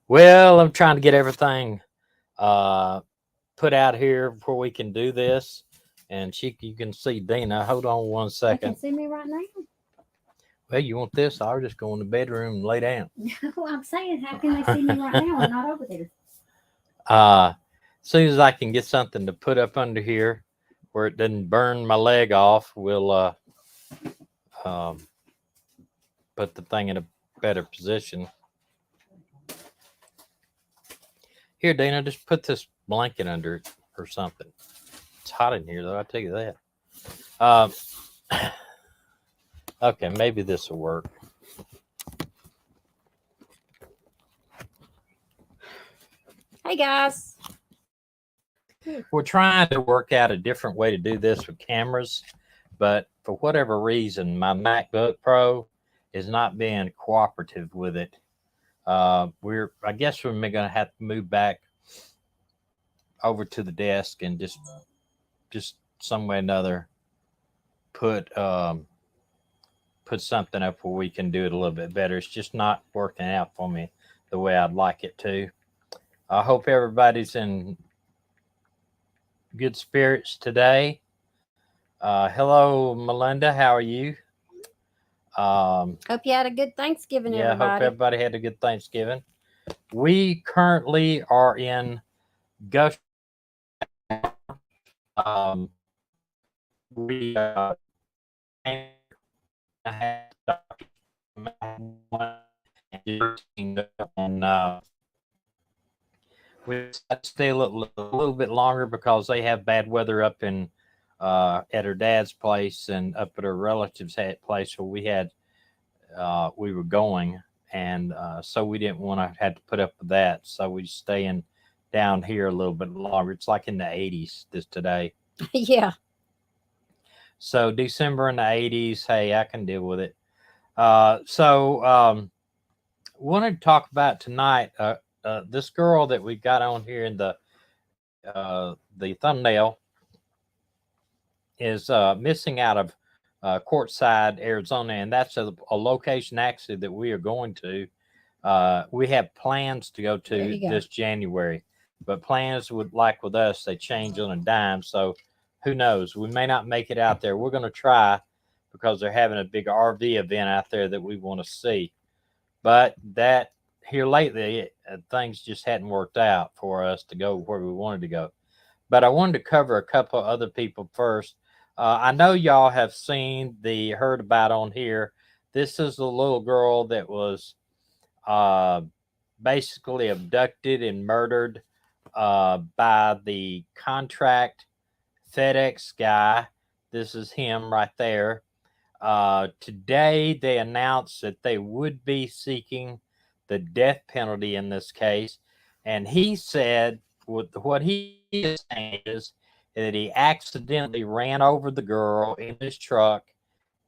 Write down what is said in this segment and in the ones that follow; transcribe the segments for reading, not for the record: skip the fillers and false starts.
Well, I'm trying to get everything uh, put out here before we can do this. And you can see Dina. Hold on one You can second. see me right now. Well, you want this? I'll just go in the bedroom and lay down. Well, I'm saying, how can they see me right now and not over there? As soon as I can get something to put up under here where it doesn't burn my leg off, we'll um, put the thing in a better position. Here, Dana, just put this blanket under it or something. It's hot in here, though. I'll tell you that. Um, okay, maybe this will work. Hey, guys. We're trying to work out a different way to do this with cameras, but for whatever reason, my MacBook Pro is not being cooperative with it. I guess we're going to have to move back over to the desk and just some way or another put something up where we can do it a little bit better. It's just not working out for me the way I'd like it to. I hope everybody's in good spirits today. Hello, Melinda. How are you? Hope you had a good Thanksgiving, Yeah, I hope everybody. everybody had a good Thanksgiving. We currently are in Gulf. Um, we and we decided to stay a little bit longer because they have bad weather up in at her dad's place and up at her relative's place where we were going, and so we didn't want to have to put up with that. So we staying down here a little bit longer. It's like in the 80s today. Yeah. So December in the 80s. Hey, I can deal with it. Wanted to talk about tonight. This girl that we got on here in the thumbnail is missing out of Quartzside, Arizona, and that's a location actually that we are going to. We have plans to go to this January, but plans with us, they change on a dime. So who knows? We may not make it out there. We're going to try because they're having a big RV event out there that we want to see. But that here lately, things just hadn't worked out for us to go where we wanted to go. But I wanted to cover a couple of other people first. I know y'all have heard about on here. This is a little girl that was uh, basically abducted and murdered by the contract FedEx guy. This is him right there. Today, they announced that they would be seeking the death penalty in this case. And he said what he is saying is that he accidentally ran over the girl in his truck.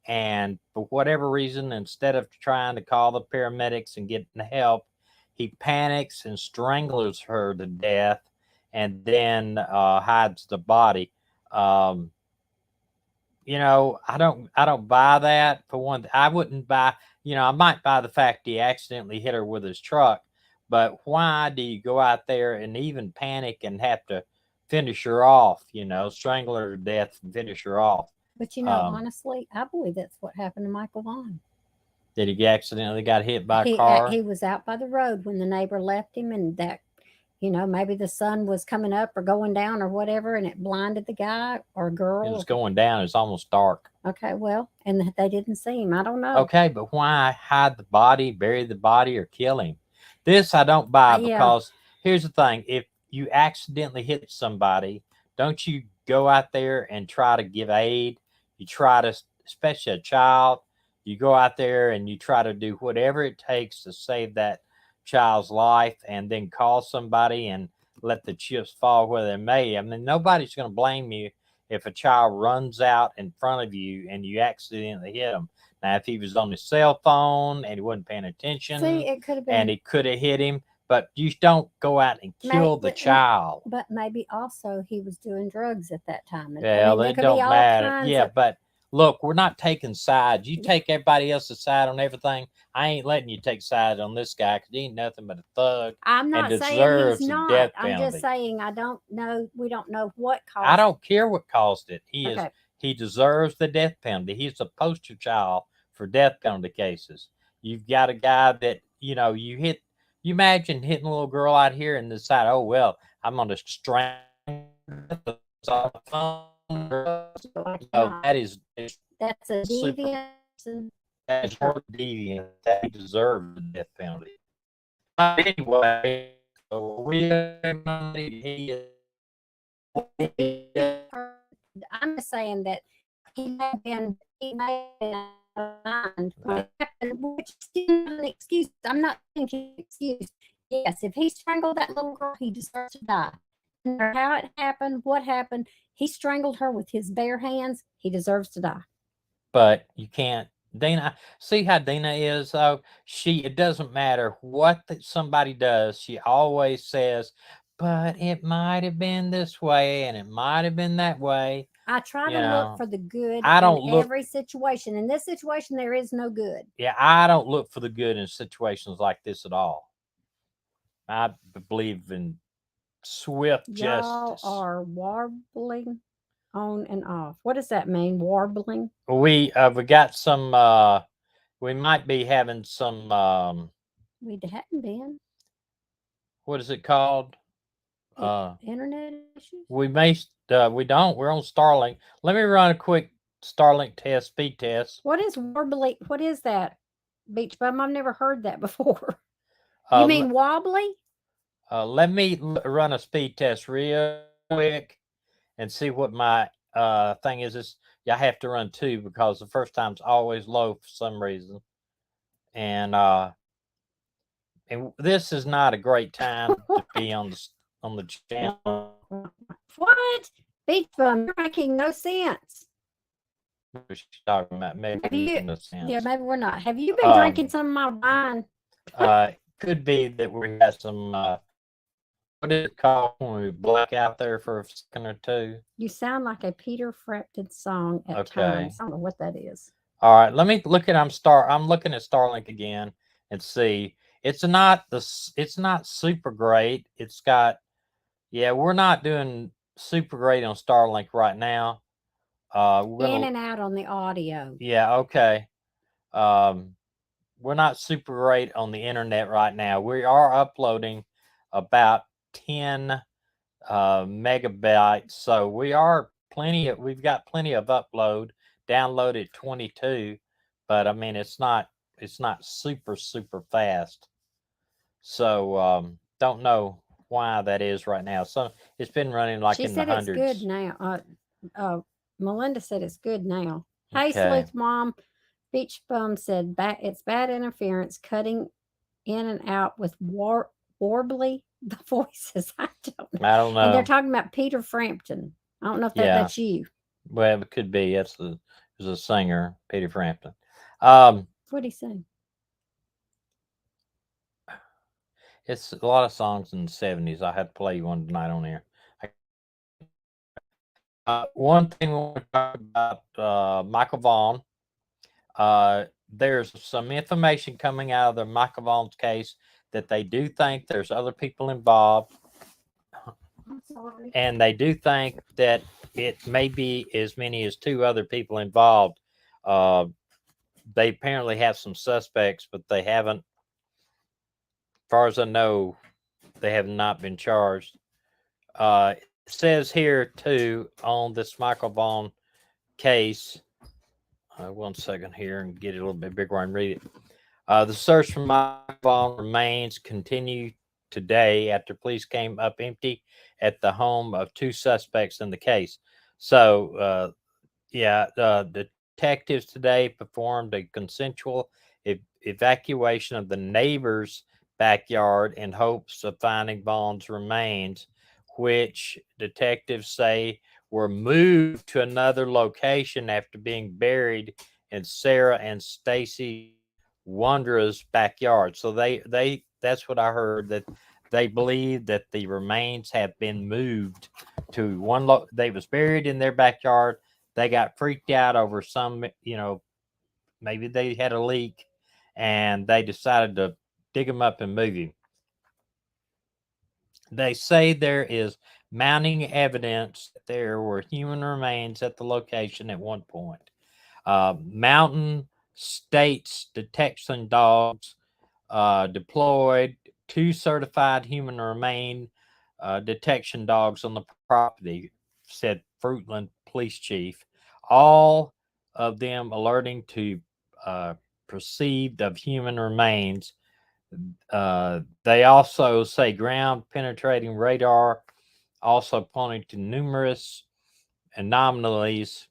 And for whatever reason, instead of trying to call the paramedics and getting help, he panics and strangles her to death and then hides the body. Um, I don't buy that. For one, I wouldn't buy. I might buy the fact he accidentally hit her with his truck, but why do you go out there and even panic and have to finish her off? Strangle her to death and finish her off. But honestly, I believe that's what happened to Michael Vaughn. Did he accidentally got hit by a car? He was out by the road when the neighbor left him, and that, maybe the sun was coming up or going down or whatever, and it blinded the guy or girl. It was going down. It's almost dark. Okay, well, and they didn't see him. I don't know. Okay, but why hide the body, bury the body, or kill him? This I don't buy because here's the thing. If you accidentally hit somebody, don't you go out there and try to give aid? You try to, especially a child, you go out there and you try to do whatever it takes to save that child's life and then call somebody and let the chips fall where they may. I mean, nobody's going to blame you if a child runs out in front of you and you accidentally hit them. Now, if he was on his cell phone and he wasn't paying attention, it could have been, and it could have hit him, but you don't go out and kill the child. But maybe also he was doing drugs at that time. Well, it don't matter. Yeah, but look, we're not taking sides. You take everybody else's side on everything. I ain't letting you take side on this guy because he ain't nothing but a thug. I'm not and saying he's deserves a not. death I'm just penalty. saying I don't know. We don't know what caused. I don't care what caused it. Okay. He deserves the death penalty. He's a poster child for death penalty cases. You've got a guy that, you know, you imagine hitting a little girl out here and decide, oh well, I'm gonna strangle her. No, that's a deviant. That is more deviant. That he deserves the death penalty. Anyway, I'm just saying that he may have been mind, which is not an excuse. I'm not thinking excuse. Yes, if he strangled that little girl, he deserves to die. No matter how it happened, what happened, he strangled her with his bare hands. He deserves to die. But you can't. Dina, see how Dina is though. It doesn't matter what somebody does. She always says, "But it might have been this way, and it might have been that way." I try to look for the good in every situation. In this situation, there is no good. Yeah, I don't look for the good in situations like this at all. I believe in swift justice. Y'all are warbling on and off. What does that mean? Warbling? We got some. We might be having some. We hadn't been. What is it called? Internet issues. We may. We don't. We're on Starlink. Let me run a quick Starlink test, speed test. What is warbling? What is that? Beach bum. I've never heard that before. You mean wobbly? Let me run a speed test real quick and see what my thing is. I have to run two because the first time's always low for some reason, and this is not a great time to be on the channel. What? Beach bum, you're making no sense. She's talking about maybe no sense. Yeah, maybe we're not. Have you been drinking some of my wine? Could be that we have some. What is it called when we black out there for a second or two? You sound like a Peter Frampton song at times. I don't know what that is. All right, let me look at. I'm looking at Starlink again and see. It's not super great. It's got. Yeah, we're not doing super great on Starlink right now. In and out on the audio. Yeah. Okay. We're not super great on the internet right now. We are uploading about 10 megabytes, so we've got plenty of upload. Downloaded 22, but I mean it's not super fast. So don't know why that is right now. So it's been running like in the hundreds. She said it's good now. Melinda said it's good now. Hey, Sleuth Mom. Beach Bum said it's bad interference, cutting in and out with warbly the voices. I don't know. And they're talking about Peter Frampton. I don't know if that's you. Well, it could be. There's a singer, Peter Frampton. What'd he sing? It's a lot of songs in the 70s. I had to play you one tonight on here. One thing we want to talk about, Michael Vaughn. There's some information coming out of the Michael Vaughn's case that they do think there's other people involved. I'm sorry. And they do think that it may be as many as 2 other people involved. They apparently have some suspects, but they haven't, as far as I know, they have not been charged. It says here too on this Michael Vaughn case. 1 second here and get it a little bit bigger and read it. The search for Michael Vaughn remains continue today after police came up empty at the home of 2 suspects in the case. So, detectives today performed a consensual evacuation of the neighbor's backyard in hopes of finding Vaughn's remains, which detectives say were moved to another location after being buried in Sarah and Stacy Wandra's backyard. So that's what I heard, that they believe that the remains have been moved to one they was buried in their backyard. they got freaked out over some, you know, maybe they had a leak and they decided to dig him up and move him. They say there is mounting evidence that there were human remains at the location at one point. Mountain States detection dogs deployed, 2 certified human remain detection dogs on the property, said Fruitland Police Chief. All of them alerting to perceived of human remains. They also say ground penetrating radar also pointing to numerous anomalies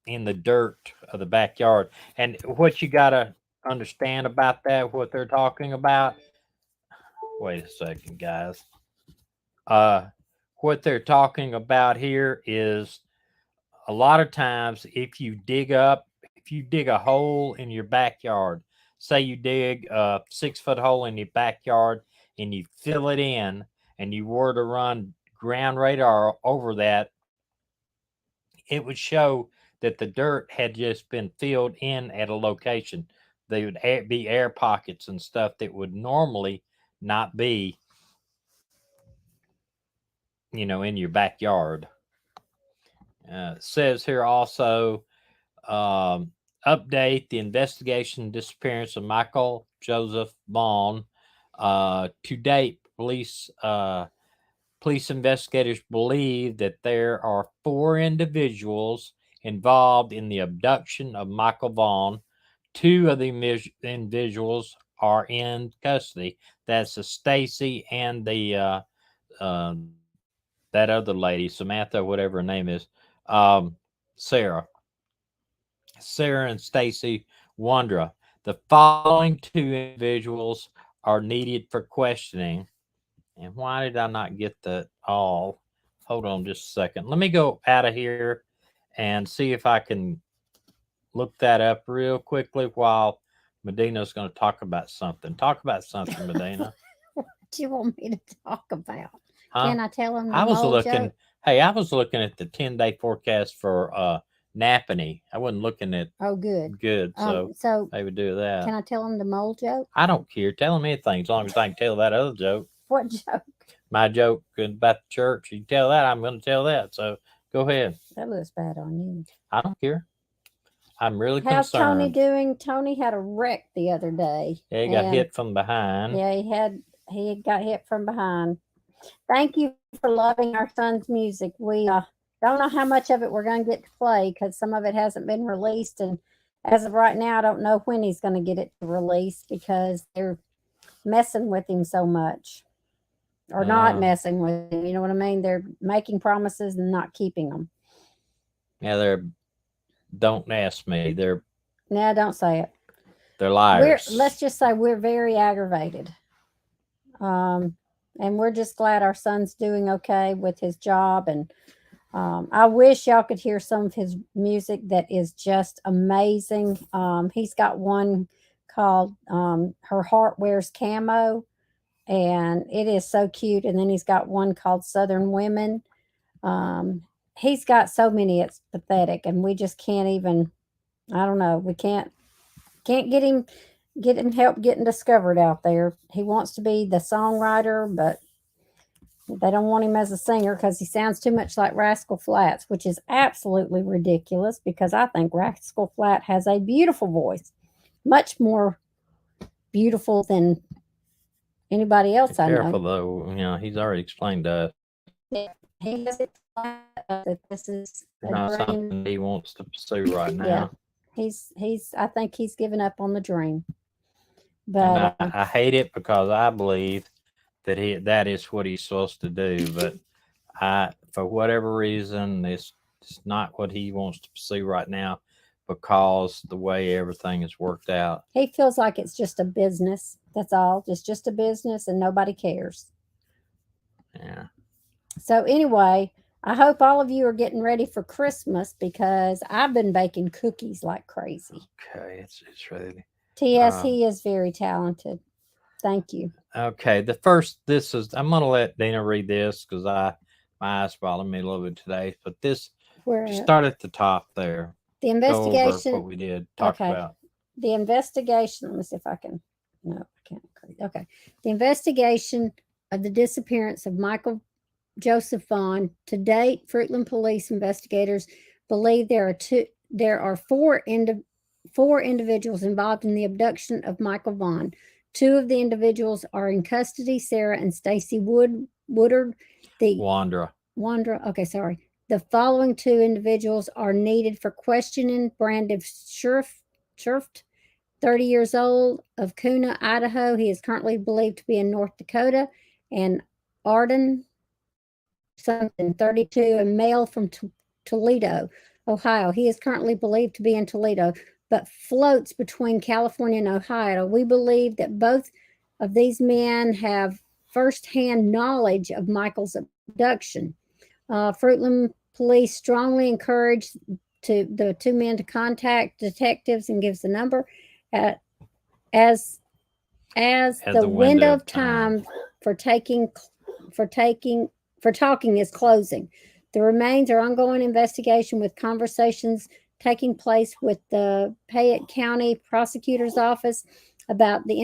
in the dirt of the backyard. And what you got to understand about that, what they're talking about. Wait a second, guys. What they're talking about here is a lot of times if you dig a hole in your backyard, say you dig a 6-foot hole in your backyard and you fill it in and you were to run ground radar over that, it would show that the dirt had just been filled in at a location. There would be air pockets and stuff that would normally not be, you know, in your backyard. Says here also, update the investigation disappearance of Michael Joseph Vaughn. To date, police investigators believe that there are 4 individuals involved in the abduction of Michael Vaughn. 2 of the individuals are in custody. That's Stacy and the that other lady, Samantha, whatever her name is, Sarah and Stacy Wandra. The following 2 individuals are needed for questioning. And why did I not get that all? Hold on just a second. Let me go out of here and see if I can look that up real quickly while Medina's going to talk about something. Talk about something, Medina. What do you want me to talk about? Huh? Can I tell him? I was looking. Hey, I was looking at the 10-day forecast for Napanee. I wasn't looking at. Oh, good. Good. So they would do that. Can I tell him the mole joke? I don't care. Tell him anything as long as I can tell that other joke. What joke? My joke about the church. You tell that, I'm going to tell that. So go ahead. That looks bad on you. I don't care. I'm really How's concerned. Tony doing? Tony had a wreck the other day. Yeah, he got hit from behind. Yeah, he got hit from behind. Thank you for loving our son's music. We don't know how much of it we're going to get to play because some of it hasn't been released. And as of right now, I don't know when he's going to get it to release because they're messing with him so much. Or not messing with him. You know what I mean? They're making promises and not keeping them. Yeah, don't ask me. No, don't say it. They're liars. Let's just say we're very aggravated. And we're just glad our son's doing okay with his job. And I wish y'all could hear some of his music that is just amazing. He's got one called Her Heart Wears Camo. And it is so cute. And then he's got one called Southern Women. He's got so many, it's pathetic. And we just can't even, I don't know, we can't get him help getting discovered out there. He wants to be the songwriter, but they don't want him as a singer because he sounds too much like Rascal Flatts, which is absolutely ridiculous because I think Rascal Flatts has a beautiful voice, much more beautiful than anybody else I know. Careful though, you know, he's already explained to us. Yeah, he has explained that this is not something he wants to pursue right now. Yeah, I think he's given up on the dream. But I hate it because I believe that that is what he's supposed to do. But for whatever reason, it's not what he wants to pursue right now because the way everything has worked out. He feels like it's just a business. That's all. It's just a business and nobody cares. Yeah. So anyway, I hope all of you are getting ready for Christmas because I've been baking cookies like crazy. Okay, it's ready. T.S. he is very talented. Thank you. Okay, I'm going to let Dina read this because my eyes bothering me a little bit today. But this Where start at the top there. The Go over investigation. what we did talk about. The investigation. Let me see if I can. No, I can't. Okay. The investigation of the disappearance of Michael Joseph Vaughn. To date, Fruitland police investigators believe there are four individuals involved in the abduction of Michael Vaughn. Two of the individuals are in custody, Sarah and Stacy Woodard. Wandra. Okay, sorry. The following two individuals are needed for questioning: Brandon Schurft, 30 years old, of Kuna, Idaho. He is currently believed to be in North Dakota. And Arden something, 32, a male from Toledo, Ohio. He is currently believed to be in Toledo, but floats between California and Ohio. We believe that both of these men have firsthand knowledge of Michael's abduction. Fruitland police strongly encourage the two men to contact detectives and gives the number as the window of time for talking is closing. The remains are ongoing investigation, with conversations taking place with the Payette County Prosecutor's Office about the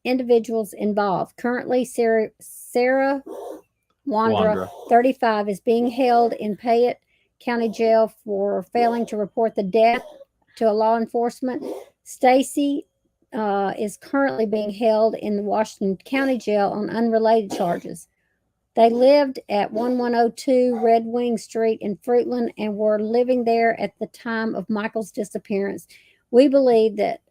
individuals involved. Currently, Sarah Wandra, 35, is being held in Payette County Jail for failing to report the death to a law enforcement. Stacy is currently being held in the Washington County Jail on unrelated charges. They lived at 1102 Red Wing Street in Fruitland and were living there at the time of Michael's disappearance. We believe that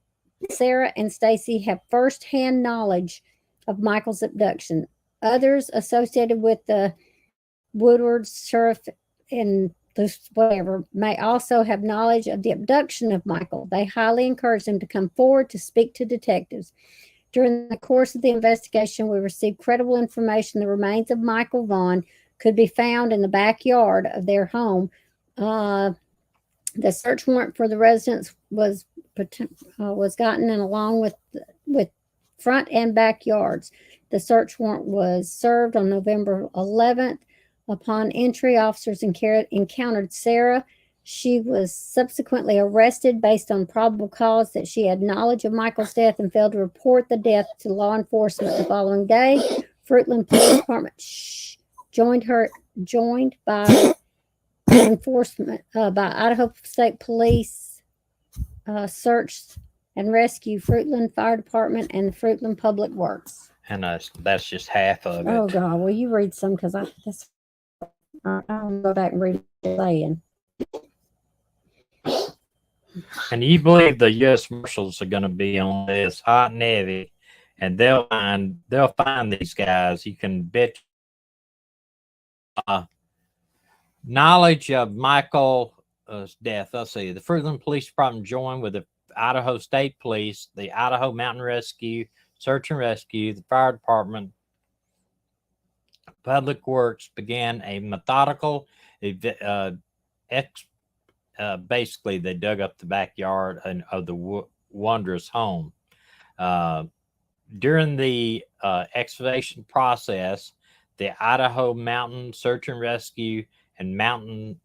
Sarah and Stacy have firsthand knowledge of Michael's abduction. Others associated with the Woodwards, Sheriff, and whatever may also have knowledge of the abduction of Michael. They highly encourage them to come forward to speak to detectives. During the course of the investigation, we received credible information the remains of Michael Vaughn could be found in the backyard of their home. The search warrant for the residence was gotten, and along with front and backyards. The search warrant was served on November 11th. Upon entry, officers encountered Sarah. She was subsequently arrested based on probable cause that she had knowledge of Michael's death and failed to report the death to law enforcement the following day. Fruitland Police Department joined by enforcement by Idaho State Police searched and rescued Fruitland Fire Department and the Fruitland Public Works. And that's just half of it. Oh God! Well, you read some because I'll go back and read what you're saying. And you believe the U.S. Marshals are going to be on this hot and heavy, and they'll find these guys. You can bet. Knowledge of Michael's death. Let's see. The Fruitland Police Department joined with the Idaho State Police, the Idaho Mountain Rescue, Search and Rescue, the Fire Department, Public Works began a methodical basically they dug up the backyard of the Wanderer's home. During the excavation process, the Idaho Mountain Search and Rescue and Mountain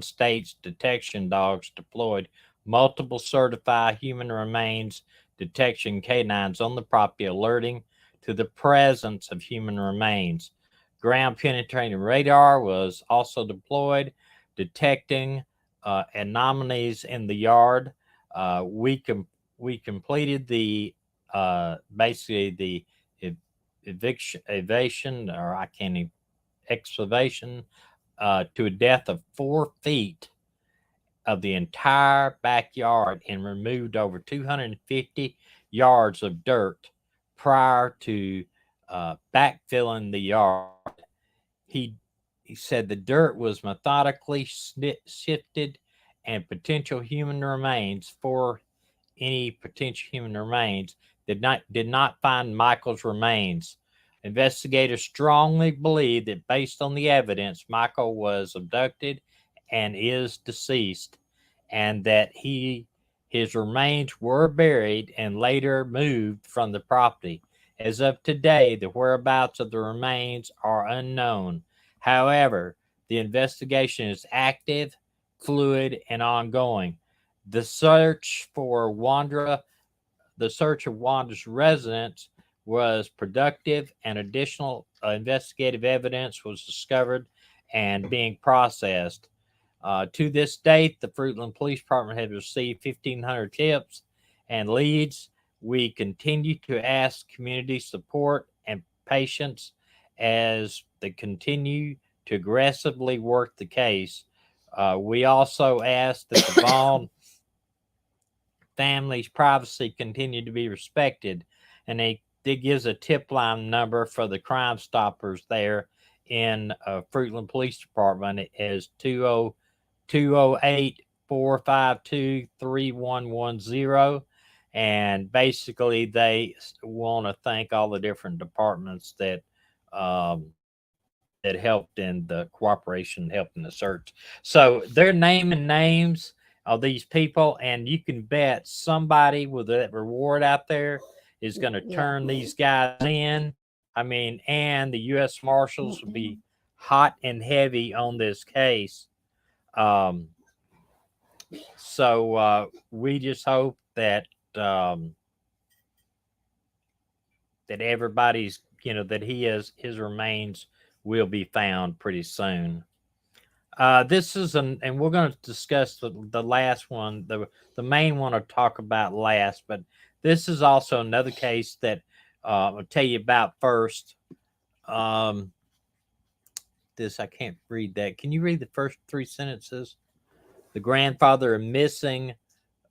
States detection dogs deployed multiple certified human remains detection canines on the property, alerting to the presence of human remains. Ground penetrating radar was also deployed, detecting anomalies in the yard. We completed the basically the excavation to a depth of 4 feet of the entire backyard and removed over 250 yards of dirt prior to backfilling the yard. He said the dirt was methodically sifted, and potential human remains did not find Michael's remains. Investigators strongly believe that based on the evidence, Michael was abducted and is deceased, and that his remains were buried and later moved from the property. As of today, the whereabouts of the remains are unknown. However, The investigation is active, fluid, and ongoing. The search for the search of Wanda's residence was productive, and additional investigative evidence was discovered and being processed. To this date, the Fruitland Police Department has received 1,500 tips and leads. We continue to ask community support and patience as they continue to aggressively work the case. We also ask that the Vaughn family's privacy continue to be respected, and it gives a tip line number for the Crime Stoppers there in Fruitland Police Department. It is 208-452-3110. And basically, they want to thank all the different departments that that helped in the cooperation, helped in the search. So they're naming names of these people, and you can bet somebody with that reward out there is going to turn these guys in. I mean, and the U.S. Marshals will be hot and heavy on this case. So we just hope that that everybody's, that his remains will be found pretty soon. This is and we're going to discuss the last one, the main one I'll talk about last, but this is also another case that I'll tell you about first. This, I can't read that. Can you read the first 3 sentences? The grandfather of missing,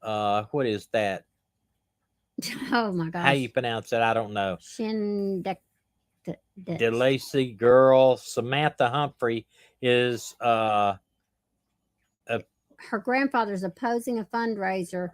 what is that? Oh my gosh. How you pronounce it? I don't know. DeLacy girl, Samantha Humphrey, is her grandfather's opposing a fundraiser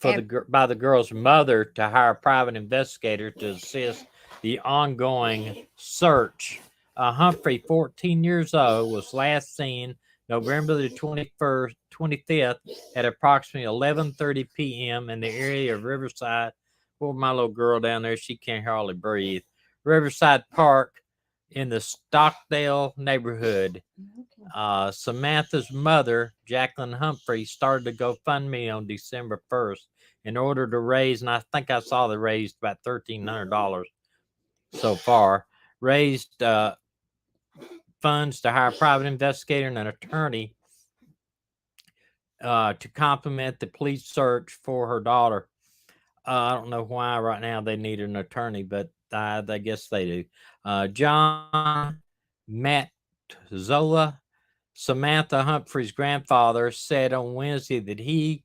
by the girl's mother to hire a private investigator to assist the ongoing search. Humphrey, 14 years old, was last seen November the 25th at approximately 11:30 p.m. in the area of Riverside. Poor my little girl down there, she can't hardly breathe. Riverside Park in the Stockdale neighborhood. Samantha's mother, Jacqueline Humphrey, started a GoFundMe on December 1st in order to raise, and I think I saw they raised about $1,300 so far, raised funds to hire a private investigator and an attorney to complement the police search for her daughter. I don't know why right now they need an attorney, but I guess they do. John Matzola, Samantha Humphrey's grandfather, said on Wednesday that he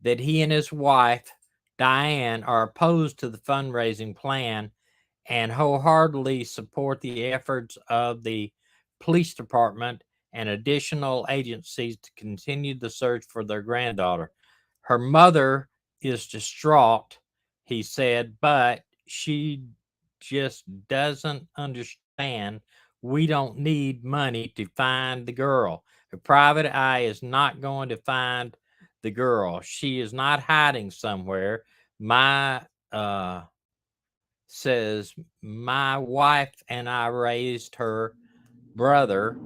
and his wife, Diane, are opposed to the fundraising plan and wholeheartedly support the efforts of the police department and additional agencies to continue the search for their granddaughter. Her mother is distraught, he said, but she just doesn't understand. We don't need money to find the girl. A private eye is not going to find the girl. She is not hiding somewhere. Says my wife and I raised her brother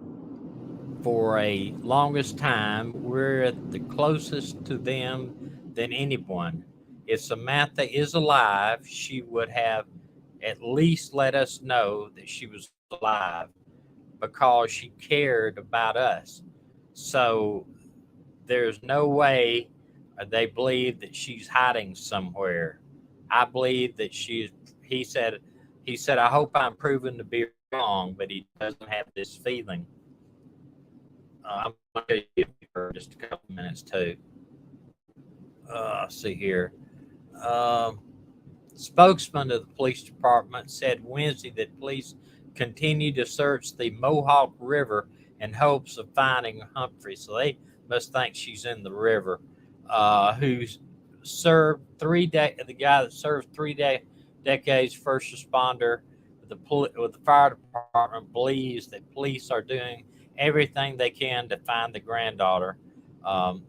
for a longest time. We're the closest to them than anyone. If Samantha is alive, she would have at least let us know that she was alive because she cared about us. So there's no way they believe that she's hiding somewhere. I believe that he said, I hope I'm proven to be wrong, but he doesn't have this feeling. I'm going to give you for just a couple minutes too. See here. Spokesman of the police department said Wednesday that police continue to search the Mohawk River in hopes of finding Humphrey. So they must think she's in the river. Who served the guy that served 3 decades, first responder with the fire department, believes that police are doing everything they can to find the granddaughter.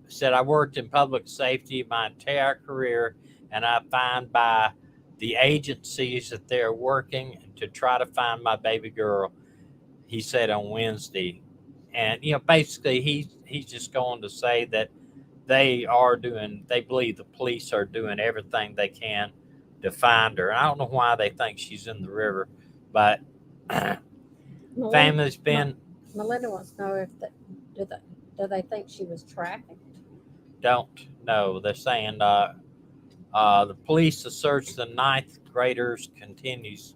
Said, I worked in public safety my entire career, and I find by the agencies that they're working to try to find my baby girl, he said on Wednesday. And basically he's just going to say that they believe the police are doing everything they can to find her. I don't know why they think she's in the river, but family's been. Melinda wants to know if do they think she was trafficked? Don't know. They're saying the police to search the ninth graders continues.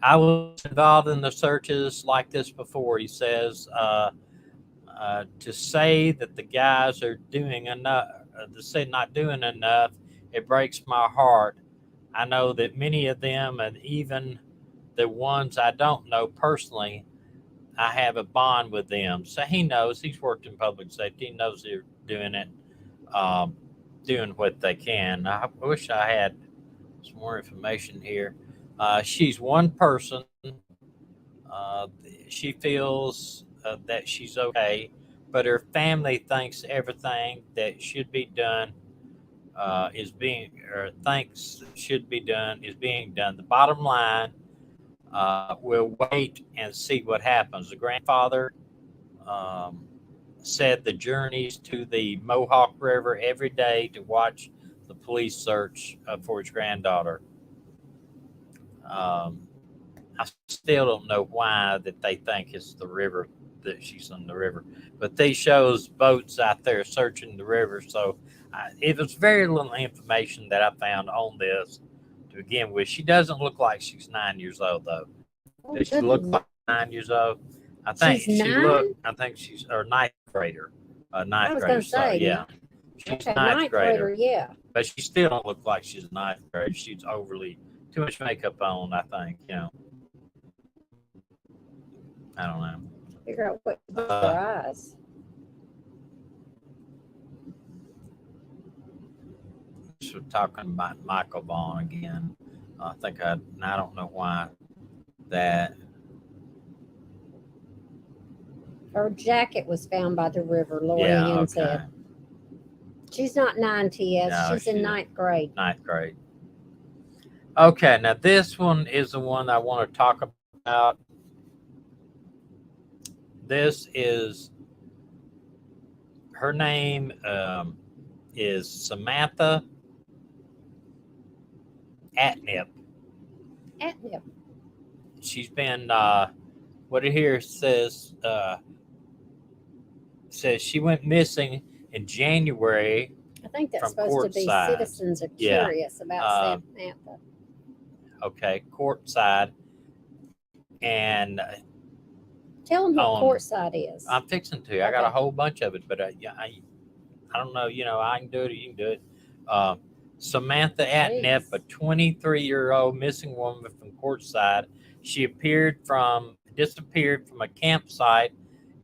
I was involved in the searches like this before, he says. To say that the guys are doing enough, to say not doing enough, it breaks my heart. I know that many of them, and even the ones I don't know personally, I have a bond with them. So he knows, he's worked in public safety. He knows they're doing it, doing what they can. I wish I had some more information here. She's one person. She feels that she's okay, but her family thinks everything that should be done is being done. The bottom line, we'll wait and see what happens. The grandfather said the journeys to the Mohawk River every day to watch the police search for his granddaughter. I still don't know why that they think it's the river, that she's in the river, but they shows boats out there searching the river. So it was very little information that I found on this to begin with. She doesn't look like she's 9 years old though. Does she look like 9 years old? I think I think she's a ninth grader. Ninth grader. So, yeah. She's ninth grader. Yeah. But she still don't look like she's a ninth grader. She's too much makeup on, I think, I don't know. Figure out what her eyes. So talking about Michael Vaughn again. I don't know why that. Her jacket was found by the river, Lori Ann said. She's not 9 TS. No, she's in ninth grade. Ninth grade. Okay, now this one is the one I want to talk about. This is, her name is Samantha Atnip. Atnip. She's been, what it here says she went missing in January. I think that's supposed to be citizens are curious about Samantha. Okay, courtside. And tell them what courtside is. I'm fixing to. Okay. I got a whole bunch of it, but I don't know. I can do it. You can do it. Samantha Atnip, a 23-year-old missing woman from Courtside. She disappeared from a campsite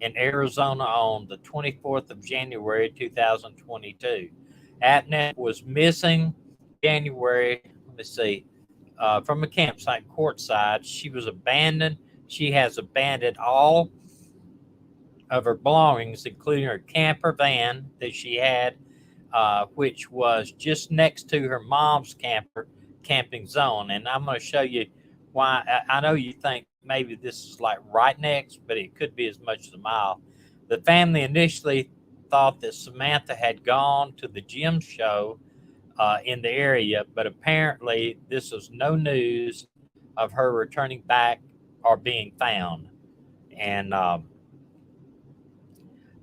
in Arizona on the 24th of January, 2022. Atnip was missing January, from a campsite in Courtside. She was abandoned. She has abandoned all of her belongings, including her camper van that she had, which was just next to her mom's camping zone. And I'm going to show you why. I know you think maybe this is like right next, but it could be as much as a mile. The family initially thought that Samantha had gone to the gym show in the area, but apparently this was no news of her returning back or being found. And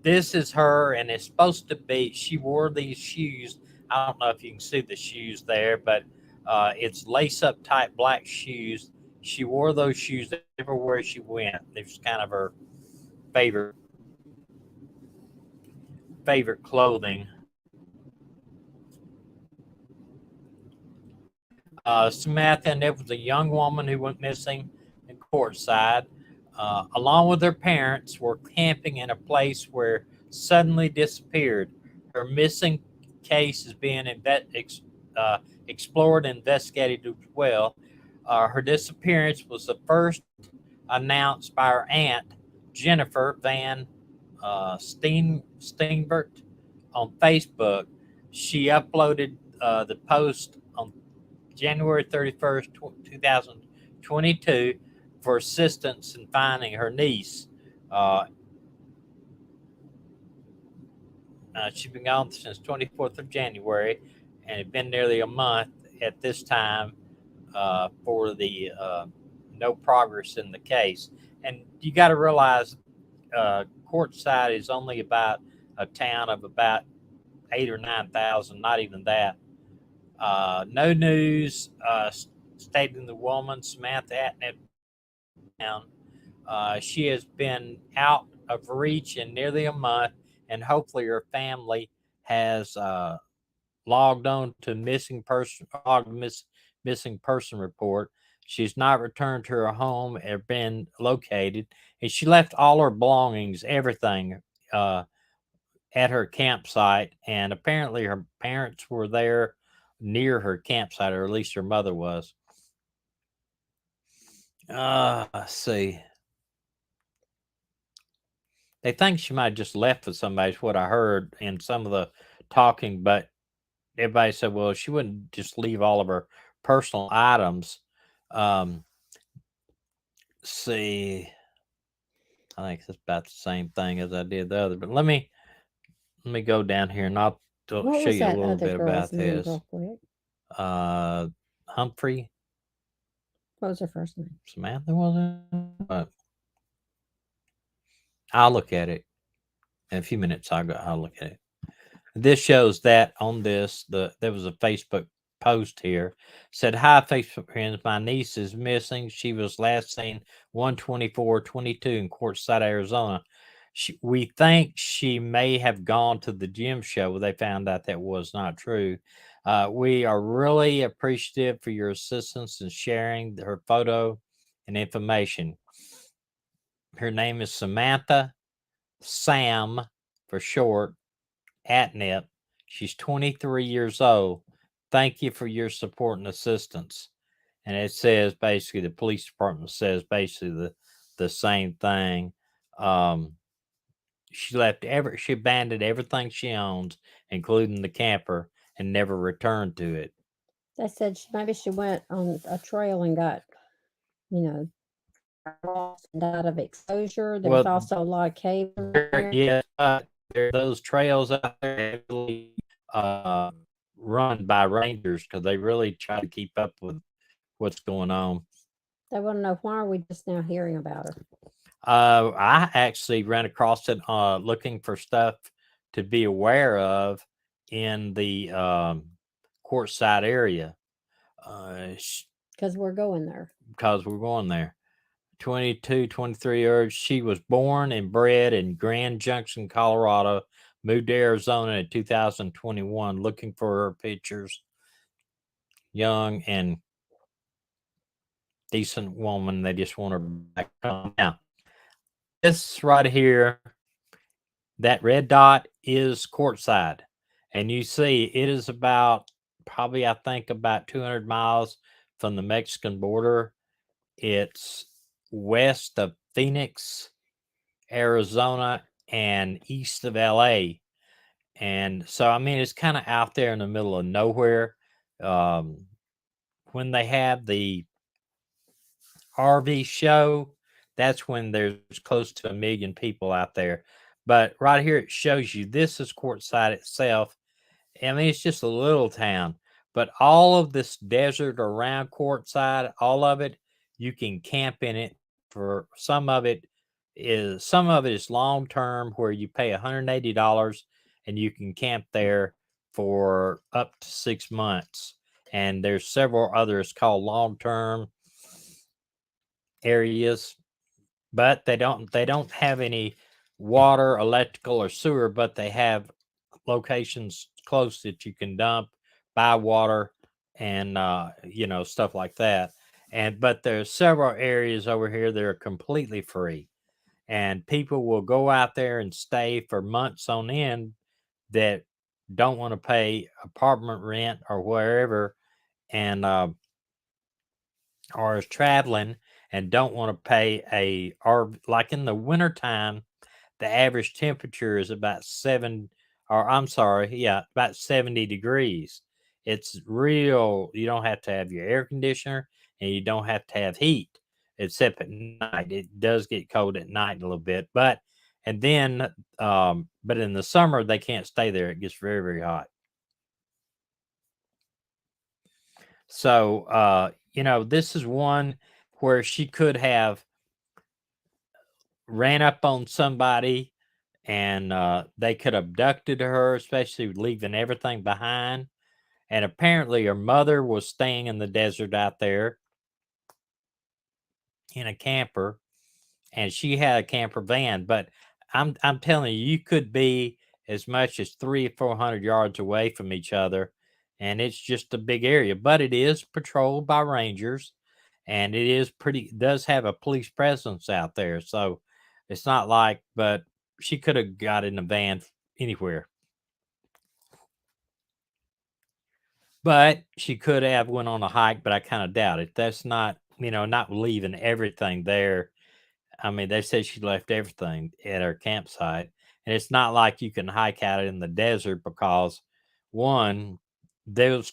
this is her, and it's supposed to be, she wore these shoes. I don't know if you can see the shoes there, but it's lace-up type black shoes. She wore those shoes everywhere she went. It was kind of her favorite clothing. Samantha Atnip was a young woman who went missing in Courtside. Along with her parents, were camping in a place where suddenly disappeared. Her missing case is being explored and investigated as well. Her disappearance was the first announced by her aunt, Jennifer Van Steenbert, on Facebook. She uploaded the post on January 31st, 2022 for assistance in finding her niece. Uh, she's been gone since 24th of January, and it's been nearly a month at this time for the no progress in the case. And you got to realize Quartzsite is only about a town of about 8 or 9,000, not even that. No news stating the woman, Samantha Atnip, down. She has been out of reach in nearly a month, and hopefully her family has logged on to missing person report. She's not returned to her home or been located, and she left all her belongings, everything, at her campsite. And apparently, her parents were there near her campsite, or at least her mother was. Let's see. They think she might have just left with somebody, is what I heard in some of the talking, but everybody said, well, she wouldn't just leave all of her personal items. See, I think it's about the same thing as I did the other, but let me go down here and I'll show you a little bit about this. Real quick? Humphrey. What was her first name? Samantha, was it? I'll look at it in a few minutes. I'll look at it. This shows that on this, there was a Facebook post here. Said, hi, Facebook friends. My niece is missing. She was last seen 1/24/22 in Quartzsite, Arizona. We think she may have gone to the gym show. They found out that was not true. We are really appreciative for your assistance in sharing her photo and information. Her name is Samantha, Sam for short, Atnip. She's 23 years old. Thank you for your support and assistance. And it says basically, the police department says basically the same thing. She abandoned everything she owns, including the camper, and never returned to it. They said maybe she went on a trail and got, lost and died of exposure. There was also a lot of caves in there. Yeah, there are those trails out there run by rangers because they really try to keep up with what's going on. They want to know, why are we just now hearing about her? I actually ran across it looking for stuff to be aware of in the Quartzsite area. Because we're going there. 22, 23 years. She was born and bred in Grand Junction, Colorado, moved to Arizona in 2021, looking for her pictures. Young and decent woman. They just want her back home. Now, this right here, that red dot is Quartzsite. And you see it is probably, I think, about 200 miles from the Mexican border. It's west of Phoenix, Arizona, and east of LA. And so, I mean, it's kind of out there in the middle of nowhere. When they have the RV show, that's when there's close to 1 million people out there. But right here, it shows you this is Quartzsite itself. I mean, it's just a little town, but all of this desert around Quartzsite, all of it, you can camp in it. For some of it is long term, where you pay $180 and you can camp there for up to 6 months. And there's several others called long term areas, but they don't have any water, electrical, or sewer, but they have locations close that you can dump, buy water, and stuff like that. But there's several areas over here that are completely free, and people will go out there and stay for months on end that don't want to pay apartment rent or wherever, and or is traveling and don't want to pay like in the wintertime, the average temperature is about about 70 degrees. It's real. You don't have to have your air conditioner and you don't have to have heat. except at night. It does get cold at night a little bit, but in the summer they can't stay there. It gets very, very hot. So, this is one where she could have ran up on somebody and they could have abducted her, especially leaving everything behind. And apparently her mother was staying in the desert out there in a camper, and she had a camper van. But I'm telling you, you could be as much as 300 or 400 yards away from each other, and it's just a big area. But it is patrolled by rangers, and does have a police presence out there. So it's not like, but she could have got in a van anywhere. But she could have went on a hike, but I kind of doubt it. That's not, not leaving everything there. I mean, they said she left everything at her campsite. And it's not like you can hike out in the desert because, one, there's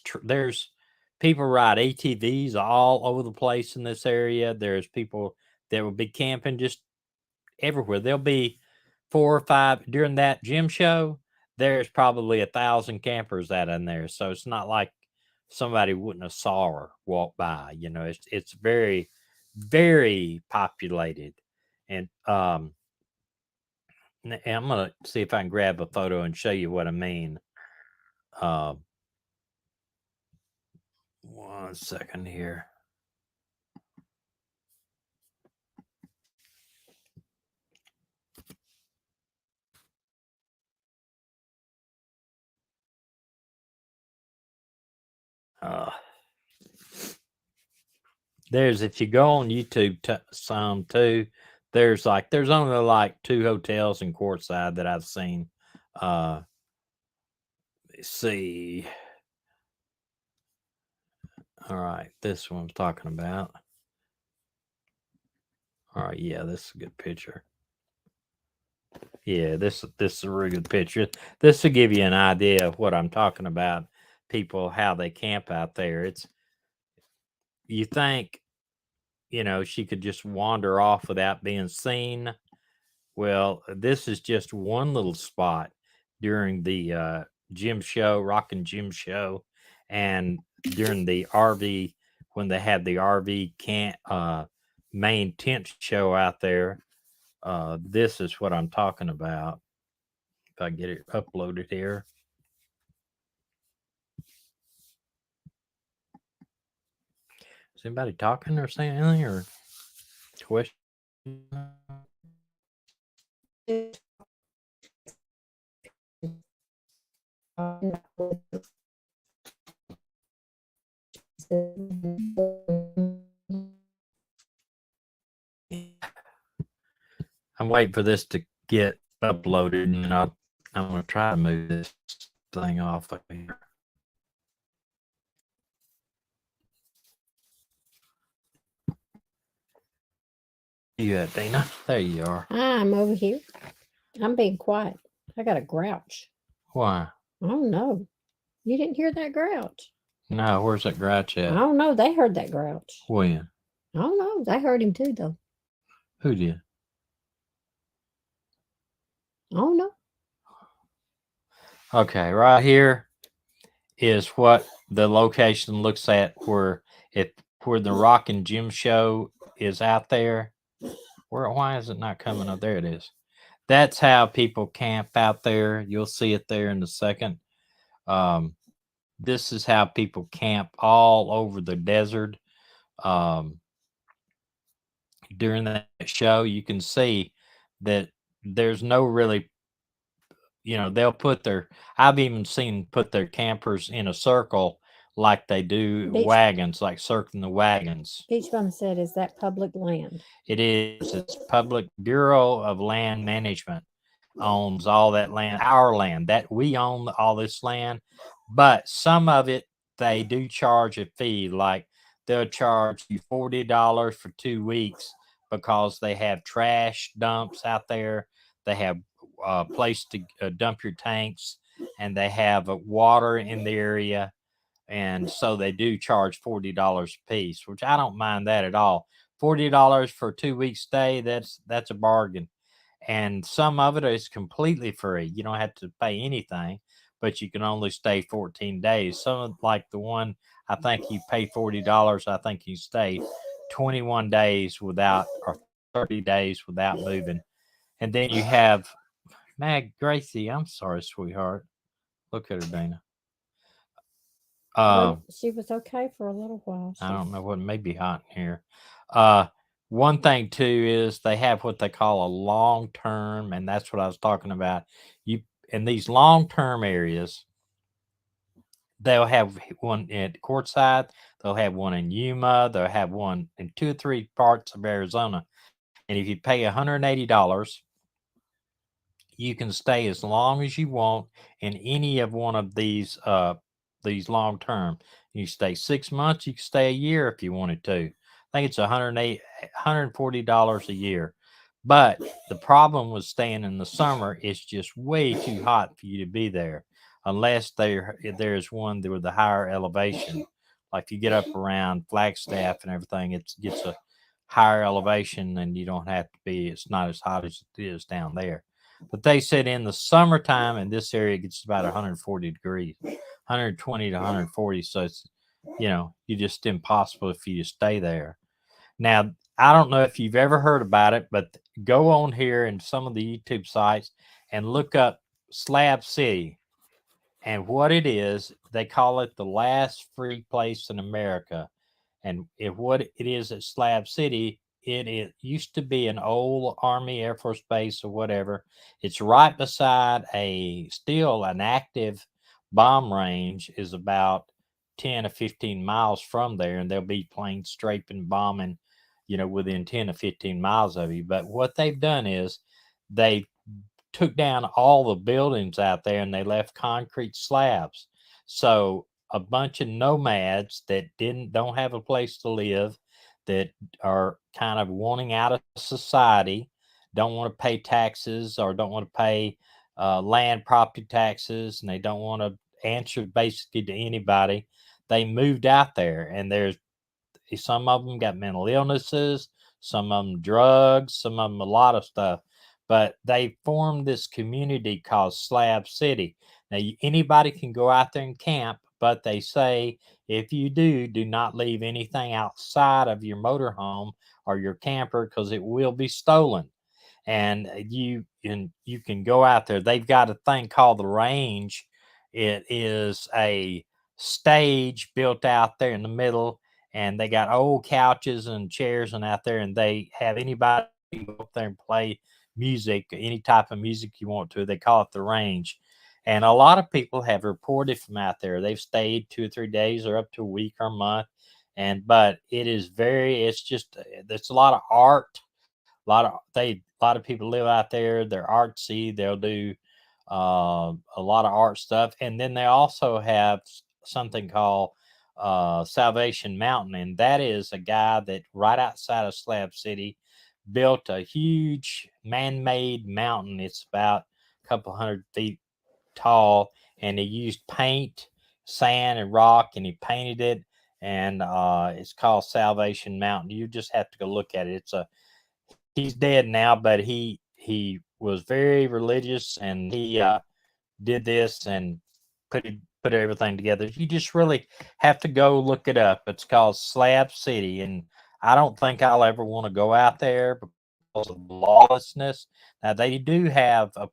people ride ATVs all over the place in this area. There's people that will be camping just everywhere. There'll be 4 or 5 during that gym show. There's probably 1,000 campers out in there. So it's not like somebody wouldn't have saw her walk by. It's very, very populated. And I'm gonna see if I can grab a photo and show you what I mean. 1 second here. If you go on YouTube some too, there's only like 2 hotels in Quartzsite that I've seen. Let's see. All right, this one I'm talking about. All right, yeah, this is a good picture. Yeah, this is a really good picture. This will give you an idea of what I'm talking about. People, how they camp out there. You think, she could just wander off without being seen. Well, this is just one little spot during the gym show, rockin' gym show, and during the RV, when they had the RV main tent show out there. This is what I'm talking about. If I get it uploaded here. Is anybody talking or saying anything or question? I'm waiting for this to get uploaded, and I'm going to try to move this thing off of here. You at, Dana? There you are. I'm over here. I'm being quiet. I got a grouch. Why? I don't know. You didn't hear that grouch? No, where's that grouch at? I don't know. They heard that grouch. When? I don't know. They heard him too, though. Who did? I don't know. Okay, right here is what the location looks at where the Rockin' Gym show is out there. Why is it not coming up? There it is. That's how people camp out there. You'll see it there in a second. This is how people camp all over the desert. During that show, you can see that there's no really, they'll I've even seen put their campers in a circle like they do wagons, like circling the wagons. Beach Bum said, is that public land? It is. It's Public Bureau of Land Management owns all that land, our land, that we own all this land. But some of it, they do charge a fee. Like they'll charge you $40 for 2 weeks because they have trash dumps out there. They have a place to dump your tanks, and they have water in the area. And so they do charge $40 a piece, which I don't mind that at all. $40 for a 2-week stay. That's a bargain. And some of it is completely free. You don't have to pay anything, but you can only stay 14 days. Some of, like the one, I think you pay $40. I think you stay 21 days without, or 30 days without moving. And then you have Gracie. I'm sorry, sweetheart. Look at her, Dana. She was okay for a little while. I don't know what may be hot in here. One thing too is they have what they call a long term, and that's what I was talking about. You in these long term areas, they'll have one at Quartzsite, they'll have one in Yuma, they'll have one in 2 or 3 parts of Arizona. And if you pay $180, you can stay as long as you want in any of one of these long term. You stay 6 months, you can stay a year if you wanted to. I think it's $140 a year. But the problem with staying in the summer, it's just way too hot for you to be there unless there's one with the higher elevation. Like if you get up around Flagstaff and everything, it gets a higher elevation and you don't have to be, it's not as hot as it is down there. But they said in the summertime in this area, it gets about 140 degrees, 120 to 140. So it's, you just impossible if you just stay there. Now, I don't know if you've ever heard about it, but go on here and some of the YouTube sites and look up Slab City. And what it is, they call it the last free place in America. And what it is at Slab City, it used to be an old Army Air Force base or whatever. It's right beside still an active bomb range, is about 10 or 15 miles from there. And there'll be planes strafing, bombing, within 10 or 15 miles of you. But what they've done is they took down all the buildings out there and they left concrete slabs. So a bunch of nomads that don't have a place to live, that are kind of wanting out of society, don't want to pay taxes or don't want to pay land property taxes, and they don't want to answer basically to anybody. They moved out there, and some of them got mental illnesses, some of them drugs, some of them a lot of stuff. But they formed this community called Slab City. Now, anybody can go out there and camp, but they say if you do not leave anything outside of your motorhome or your camper because it will be stolen. And you can go out there. They've got a thing called the range. It is a stage built out there in the middle, and they got old couches and chairs and out there, and they have anybody go up there and play music, any type of music you want to. They call it the range. And a lot of people have reported from out there. They've stayed 2 or 3 days or up to a week or a month. But it's a lot of art. A lot of people live out there. They're artsy. They'll do a lot of art stuff. And then they also have something called Salvation Mountain. And that is a guy that right outside of Slab City built a huge man-made mountain. It's about a couple 100 feet tall, and he used paint, sand, and rock, and he painted it. And it's called Salvation Mountain. You just have to go look at it. He's dead now, but he was very religious, and he did this and put everything together. You just really have to go look it up. It's called Slab City, and I don't think I'll ever want to go out there because of lawlessness. Now, they do have a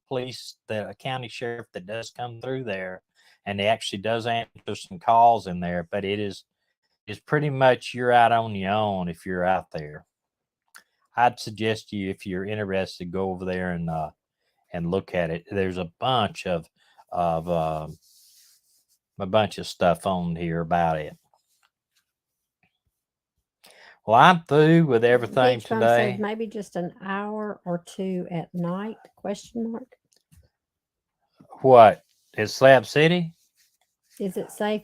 county sheriff that does come through there, and he actually does answer some calls in there, but it's pretty much you're out on your own if you're out there. I'd suggest you, if you're interested, go over there and look at it. There's a bunch of stuff on here about it. Well, I'm through with everything Beach Bum today. said maybe just an hour or 2 at night? ? What is Slab City? Is it safe?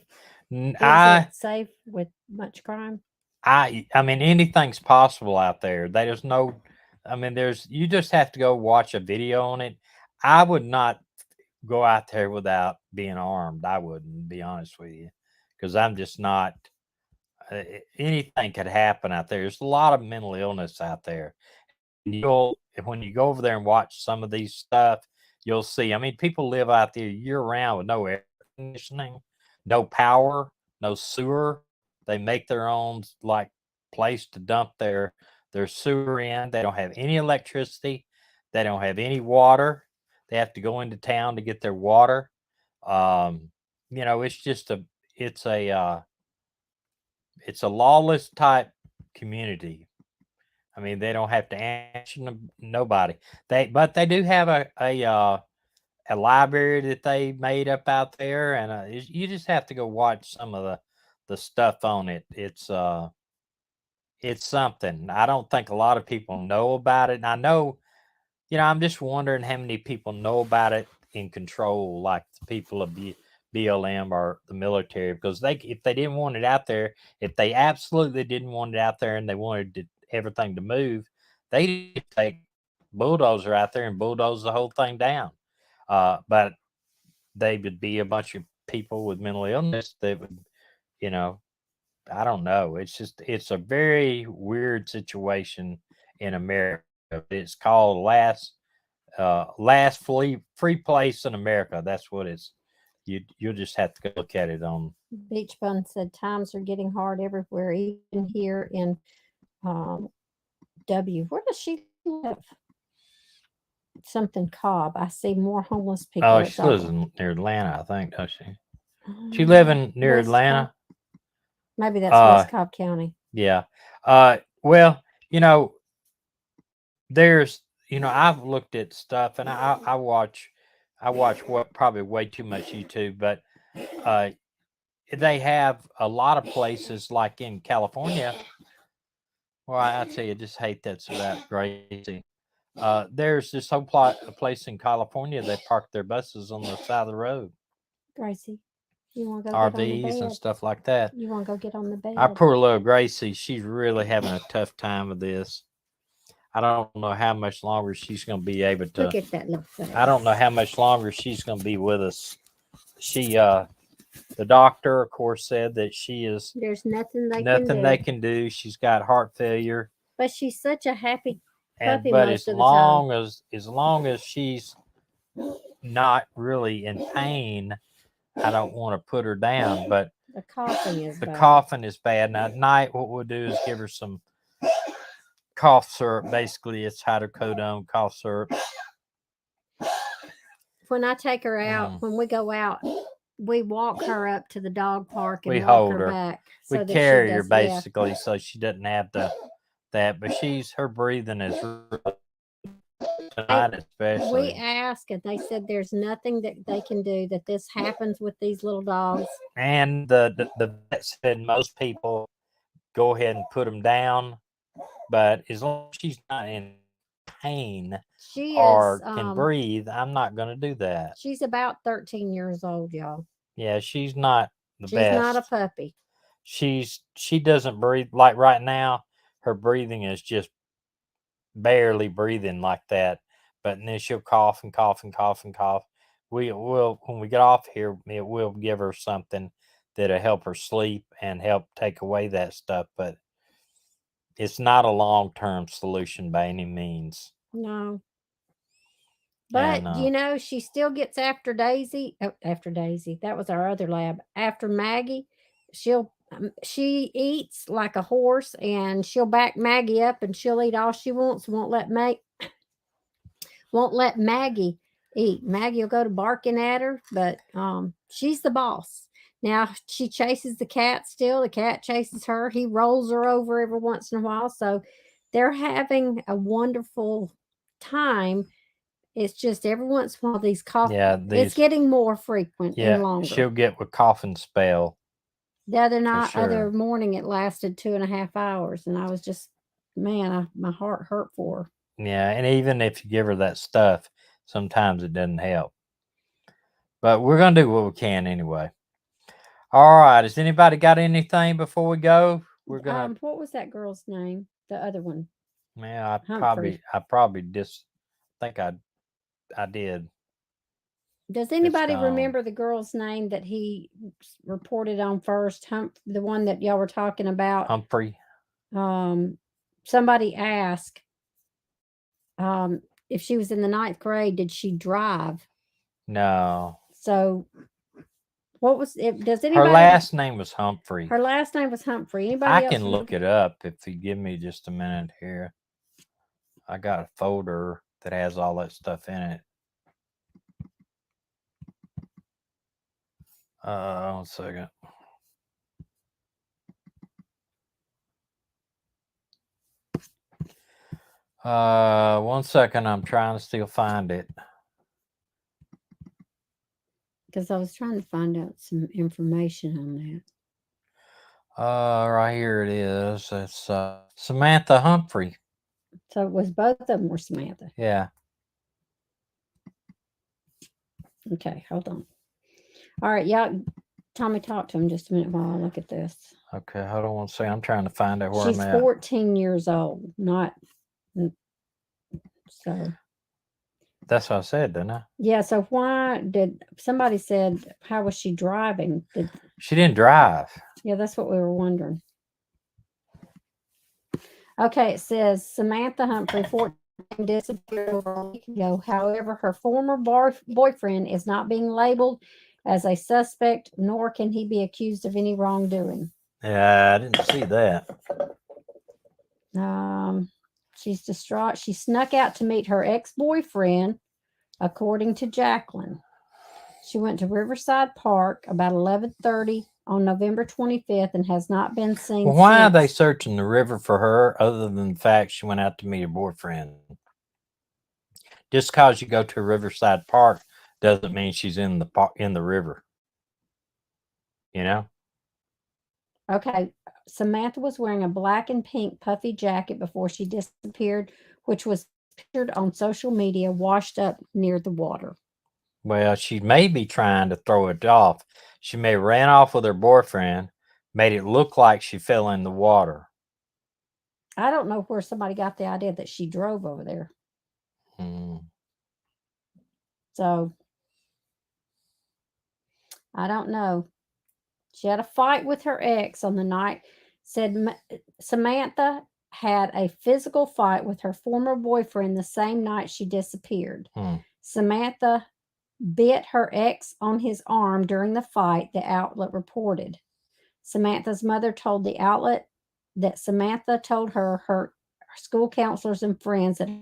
Is it safe with much crime? I mean, anything's possible out there. You just have to go watch a video on it. I would not go out there without being armed. I wouldn't, be honest with you, because I'm just not, anything could happen out there. There's a lot of mental illness out there. When you go over there and watch some of these stuff, you'll see. I mean, people live out there year round with no air conditioning, no power, no sewer. They make their own like place to dump their sewer in. They don't have any electricity. They don't have any water. They have to go into town to get their water. It's just it's a it's a lawless type community. I mean, they don't have to answer nobody. But they do have a library that they made up out there, and you just have to go watch some of the stuff on it. It's something. I don't think a lot of people know about it. And I know, I'm just wondering how many people know about it in control, like the people of BLM or the military, because if they didn't want it out there, if they absolutely didn't want it out there and they wanted everything to move, they take bulldozer out there and bulldoze the whole thing down. But they would be a bunch of people with mental illness that would, I don't know. It's a very weird situation in America. It's called last free place in America. That's what it's. You'll just have to go look at it on. Beach Bun said times are getting hard everywhere, even here in W. Where does she live? Something Cobb. I see more homeless people. Oh, she lives near Atlanta, I think, does she? She living near West Atlanta. Cobb? Maybe that's West Cobb County. Yeah. Well, there's, I've looked at stuff, and I watch what probably way too much YouTube, but they have a lot of places like in California. Well, I tell you, I just hate that's about Gracie. There's this whole place in California. They park their buses on the side of the road. Gracie, you want to go RVs and stuff like that. You want to go get on the bed? Our poor little Gracie, she's really having a tough time with this. I don't know how much longer she's going to be able to. Look at that little face. I don't know how much longer she's going to be with us. The doctor, of course, said that there's nothing they can do. She's got heart failure. But she's such a happy puppy But most of the time. as long as she's not really in pain, I don't want to put her down. But the coughing is bad. Now at night, what we'll do is give her some cough syrup. Basically, it's hydrocodone cough syrup. When I take her out, when we go out, we walk her up to the dog park and we walk hold her back. We carry her basically, so she doesn't have that. But her breathing is tonight especially. We asked, and they said there's nothing that they can do. That this happens with these little dogs. And the vet said most people go ahead and put them down, but as long as she's not in pain can breathe, I'm not going to do that. She's about 13 years old, y'all. Yeah, she's not the best. She's not a puppy. She doesn't breathe like right now. Her breathing is just barely breathing like that, but then she'll cough and cough and cough and cough. We'll when we get off here, we'll give her something that'll help her sleep and help take away that stuff, but it's not a long-term solution by any means. No. But, she still gets after Daisy. Oh, after Daisy. That was our other lab. After Maggie, she eats like a horse, and she'll back Maggie up, and she'll eat all she wants. Won't let Maggie eat. Maggie will go to barking at her, but she's the boss. Now, she chases the cat still. The cat chases her. He rolls her over every once in a while. So they're having a wonderful time. It's just every once in a while these coughs. Yeah, it's getting more frequent and longer. She'll get with coughing spell. The other morning, it lasted 2.5 hours, and I was just, my heart hurt for her. Yeah, and even if you give her that stuff, sometimes it doesn't help. But we're gonna do what we can anyway. All right. Has anybody got anything before we go? We're gonna. What was that girl's name? The other one. Yeah, I probably just think I did. Does anybody remember the girl's name that he reported on first? The one that y'all were talking about? Humphrey. Somebody asked if she was in the 9th grade, did she drive? No. So what was it? Does anybody? Her last name was Humphrey. Her last name was Humphrey. Anybody I else can look it up if you give me just a minute here. I got a folder that has all that stuff in it. 1 second. One second. I'm trying to still find it. Because I was trying to find out some information on that. Right here it is. It's Samantha Humphrey. So it was both of them were Samantha. Yeah. Okay, hold on. All right, y'all. Tommy, talk to him just a minute while I look at this. Okay, hold on one second. I'm trying to find out where She's I'm at. 14 years old, not so. That's what I said, didn't I? Yeah. So why did somebody said how was she driving? She didn't drive. Yeah, that's what we were wondering. Okay, it says Samantha Humphrey, 14, disappeared over a week ago. However, her former boyfriend is not being labeled as a suspect, nor can he be accused of any wrongdoing. Yeah, I didn't see that. She's distraught. She snuck out to meet her ex-boyfriend, according to Jacqueline. She went to Riverside Park about 11:30 on November 25th and has not been seen Well, why since. are they searching the river for her other than the fact she went out to meet her boyfriend? Just because you go to Riverside Park doesn't mean she's in the river. You know? Okay. Samantha was wearing a black and pink puffy jacket before she disappeared, which was pictured on social media washed up near the water. Well, she may be trying to throw it off. She may have ran off with her boyfriend, made it look like she fell in the water. I don't know where somebody got the idea that she drove over there. So, I don't know. She had a fight with her ex on the night. Said Samantha had a physical fight with her former boyfriend the same night she disappeared. Samantha bit her ex on his arm during the fight, the outlet reported. Samantha's mother told the outlet that Samantha told her school counselors and friends that her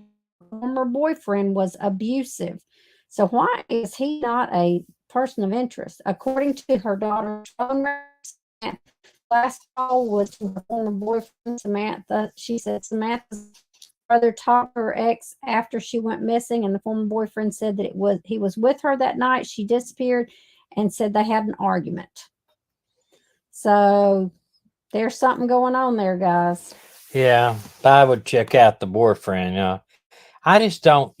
former boyfriend was abusive. So why is he not a person of interest? According to her daughter's phone records, last call was to her former boyfriend, Samantha. She said Samantha's brother talked to her ex after she went missing, and the former boyfriend said that he was with her that night. She disappeared and said they had an argument. So there's something going on there, guys. Yeah, I would check out the boyfriend. I just don't,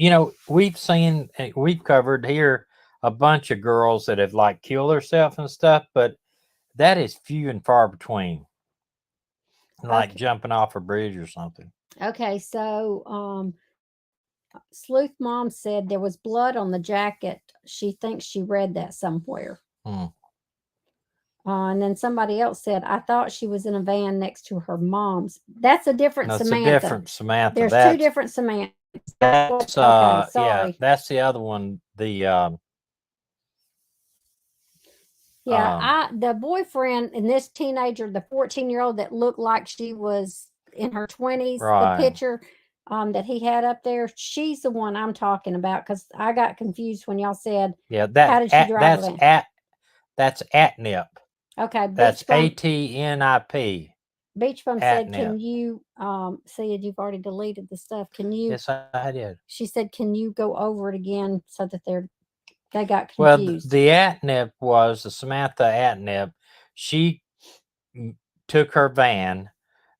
we've covered here a bunch of girls that have like killed herself and stuff, but that is few and far between. Like jumping off a bridge or something. Okay, so Sleuth Mom said there was blood on the jacket. She thinks she read that somewhere. And then somebody else said, I thought she was in a van next to her mom's. That's a different Samantha. That's a different Samantha. There's two different Samanthas. That's okay, sorry. Yeah, that's the other one. The boyfriend and this teenager, the 14-year-old that looked like she was in her 20s, right. The picture that he had up there, she's the one I'm talking about, because I got confused when y'all said, how did she drive that's Atnip. Okay, that's ATNIP. Beach Bum said, can you see it? You've already deleted the stuff. Can you? Yes, I did. She said, can you go over it again so that they got confused? Well, the Atnip was the Samantha Atnip. She took her van,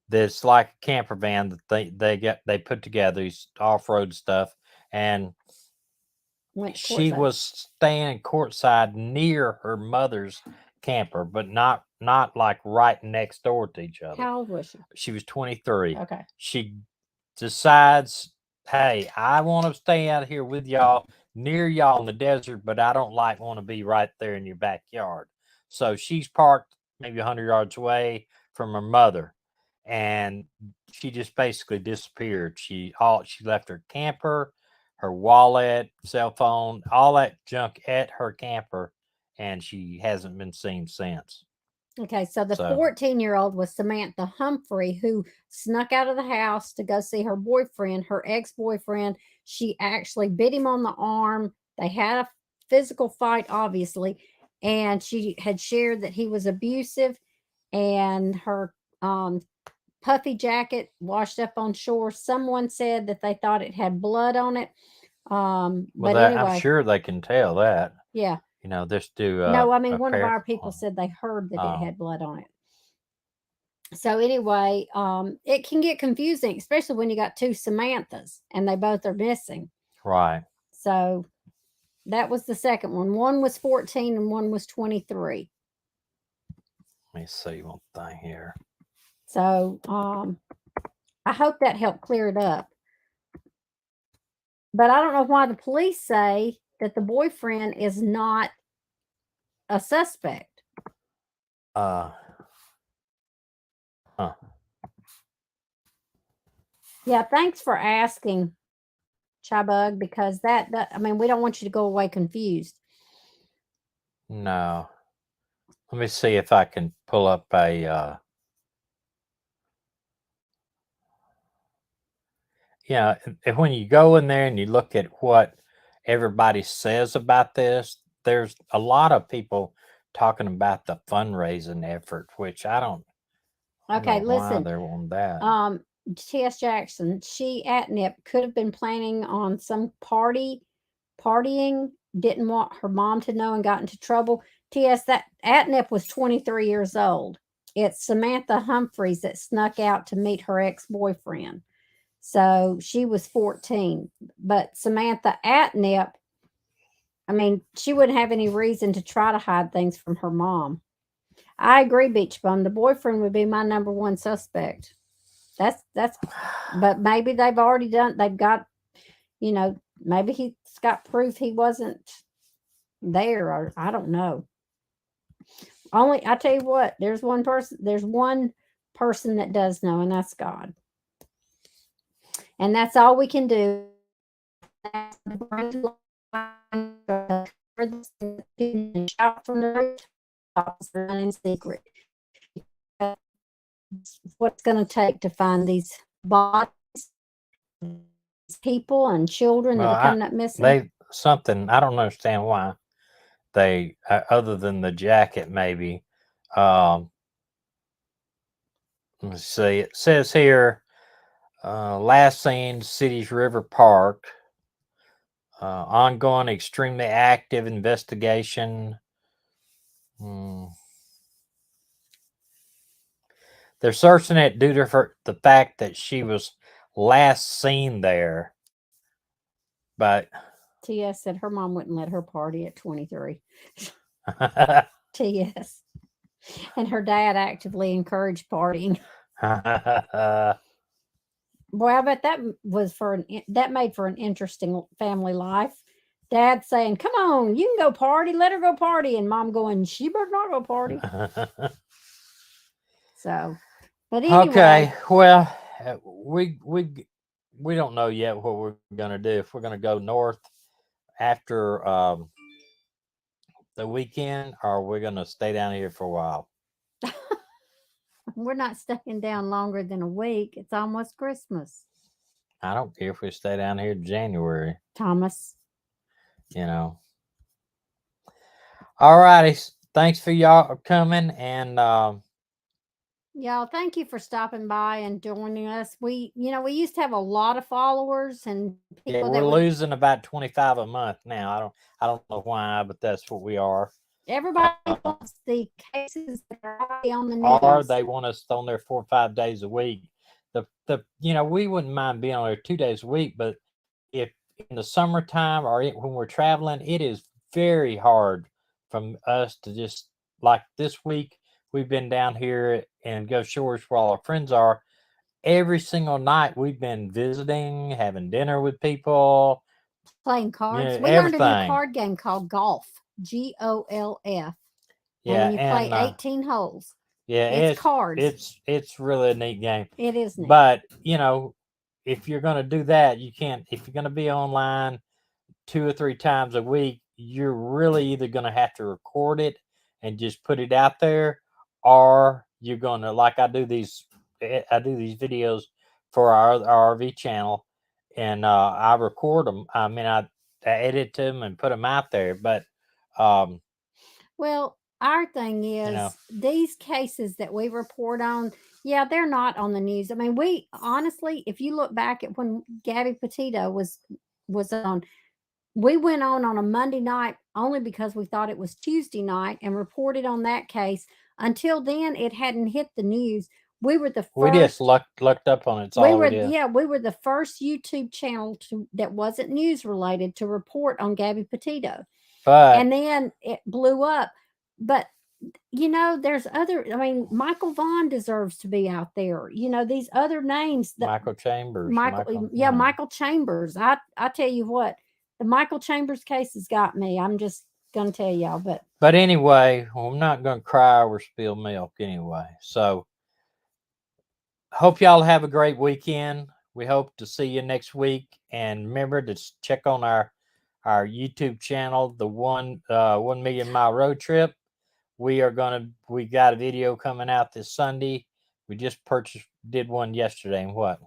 that's like a camper van that they put together, these off-road stuff, and she was staying courtside near her mother's camper, but not like right next door to each other. How old was she? She was 23. Okay. She decides, hey, I want to stay out here with y'all. near y'all in the desert, but I don't want to be right there in your backyard. So she's parked maybe 100 yards away from her mother, and she just basically disappeared. She left her camper, her wallet, cell phone, all that junk at her camper, and she hasn't been seen since. Okay, so the 14-year-old was Samantha Humphrey, who snuck out of the house to go see her boyfriend, her ex-boyfriend. She actually bit him on the arm. They had a physical fight, obviously, and she had shared that he was abusive, and her puffy jacket washed up on shore. Someone said that they thought it had blood on it. But anyway, I'm sure they can tell that. Yeah. You know, just do. No, I mean, one of our people said they heard that it had blood on it. So anyway, it can get confusing, especially when you got two Samanthas and they both are missing. Right. So that was the second one. One was 14 and one was 23. Let me see one thing here. So I hope that helped clear it up. But I don't know why the police say that the boyfriend is not a suspect. Yeah, thanks for asking, Chybug, because that I mean, we don't want you to go away confused. No. Let me see if I can pull up a yeah, if when you go in there and you look at what everybody says about this, there's a lot of people talking about the fundraising effort, which I don't Okay, know listen. why they're on that. T.S. Jackson, she Atnip could have been planning on some partying, didn't want her mom to know and got into trouble. T.S. that Atnip was 23 years old. It's Samantha Humphreys that snuck out to meet her ex-boyfriend. So she was 14. But Samantha Atnip, I mean, she wouldn't have any reason to try to hide things from her mom. I agree, Beach Bum. The boyfriend would be my number one suspect. That's but maybe they've got, you know, maybe he's got proof he wasn't there, or I don't know. I tell you what, there's one person that does know, and that's God. And that's all we can do. Shout from the rooftops, in secret. What's going to take to find these bodies, people and children that are coming up missing? I don't understand why they, other than the jacket, maybe. Let's see. It says here, last seen City's River Park. Ongoing, extremely active investigation. They're searching it due to the fact that she was last seen there. But T.S. said her mom wouldn't let her party at 23. T.S. And her dad actively encouraged partying. Boy, I bet that made for an interesting family life. Dad saying, "Come on, you can go party. Let her go party," and Mom going, "She better not go party." So, but anyway. Okay, well, we don't know yet what we're gonna do. If we're gonna go north after the weekend, or we're gonna stay down here for a while. We're not staying down longer than a week. It's almost Christmas. I don't care if we stay down here in January. Thomas. You know. All righty. Thanks for y'all coming, and y'all, thank you for stopping by and joining us. We used to have a lot of followers and people. Yeah, we're losing about 25 a month now. I don't know why, but that's what we are. Everybody wants the cases that are already on the news. Or they want us on there 4 or 5 days a week. We wouldn't mind being on there 2 days a week, but if in the summertime or when we're traveling, it is very hard from us to just, like this week, we've been down here in Gulf Shores where all our friends are. Every single night we've been visiting, having dinner with people, playing cards. Yeah, We learned a new everything. card game called golf, GOLF. Yeah, and you play 18 holes. Yeah, It's cards. It's really a neat game. It is neat. But you know, if you're going to do that, you can't. If you're going to be online 2 or 3 times a week, you're really either going to have to record it and just put it out there, or you're going to, like I do these videos for our RV channel, and I record them. I mean, I edit them and put them out there. But well, our thing is, you know, these cases that we report on, yeah, they're not on the news. I mean, we honestly, if you look back at when Gabby Petito was on, we went on a Monday night only because we thought it was Tuesday night and reported on that case. Until then, it hadn't hit the news. We were the first. We just looked up on it. It's all we did. Yeah, we were the first YouTube channel that wasn't news related to report on Gabby Petito. And then it blew up. But you know, there's other. I mean, Michael Vaughn deserves to be out there. You know, these other names. Michael Chambers. Michael Chambers. I tell you what, the Michael Chambers case has got me. I'm just gonna tell y'all. But anyway, I'm not gonna cry or spill milk anyway. So hope y'all have a great weekend. We hope to see you next week. And remember to check on our YouTube channel, the 1 Million Mile Road Trip. We got a video coming out this Sunday. We just did one yesterday. And what?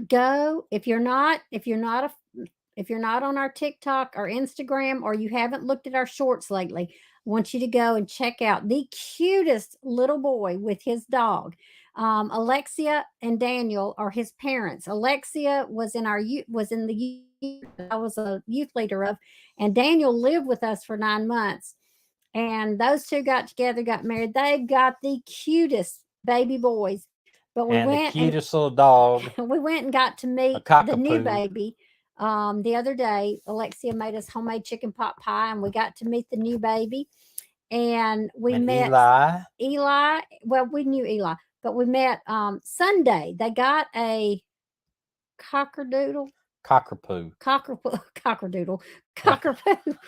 Go if you're not on our TikTok or Instagram, or you haven't looked at our shorts lately, I want you to go and check out the cutest little boy with his dog. Alexia and Daniel are his parents. Alexia was in the youth I was a youth leader of, and Daniel lived with us for 9 months. And those two got together, got married. They got the cutest baby boys. But the cutest little dog. We went and got to meet the new baby. The other day, Alexia made us homemade chicken pot pie, and we got to meet the new baby. And we met Eli. Well, we knew Eli, but we met Sunday. They got a cockapoo,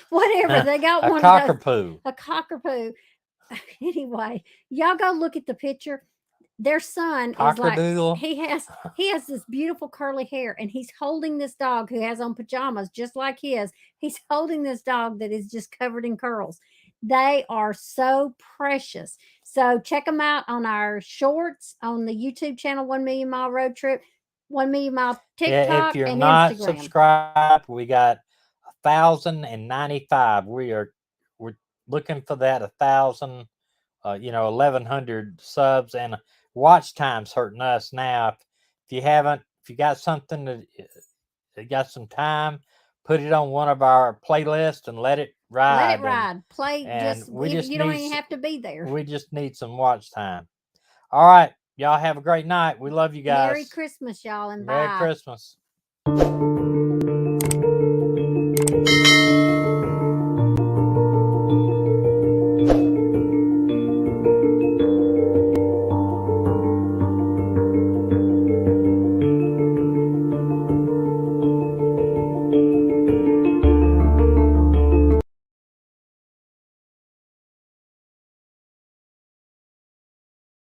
whatever. They got one of those, a cockapoo. Anyway, y'all go look at the picture. Their son is like, he has this beautiful curly hair, and he's holding this dog who has on pajamas just like his. He's holding this dog that is just covered in curls. They are so precious. So check them out on our shorts on the YouTube channel, 1 Million Mile Road Trip, 1 Million Mile TikTok, if you're and not Instagram. Subscribed, we got 1,095. We're looking for that 1,000, 1,100 subs, and watch time's hurting us now. If you got something that got some time, put it on one of our playlists and let it ride. You don't even have to be there. We just need some watch time. All right, y'all have a great night. We love you guys. Merry Christmas, y'all, and Merry Christmas.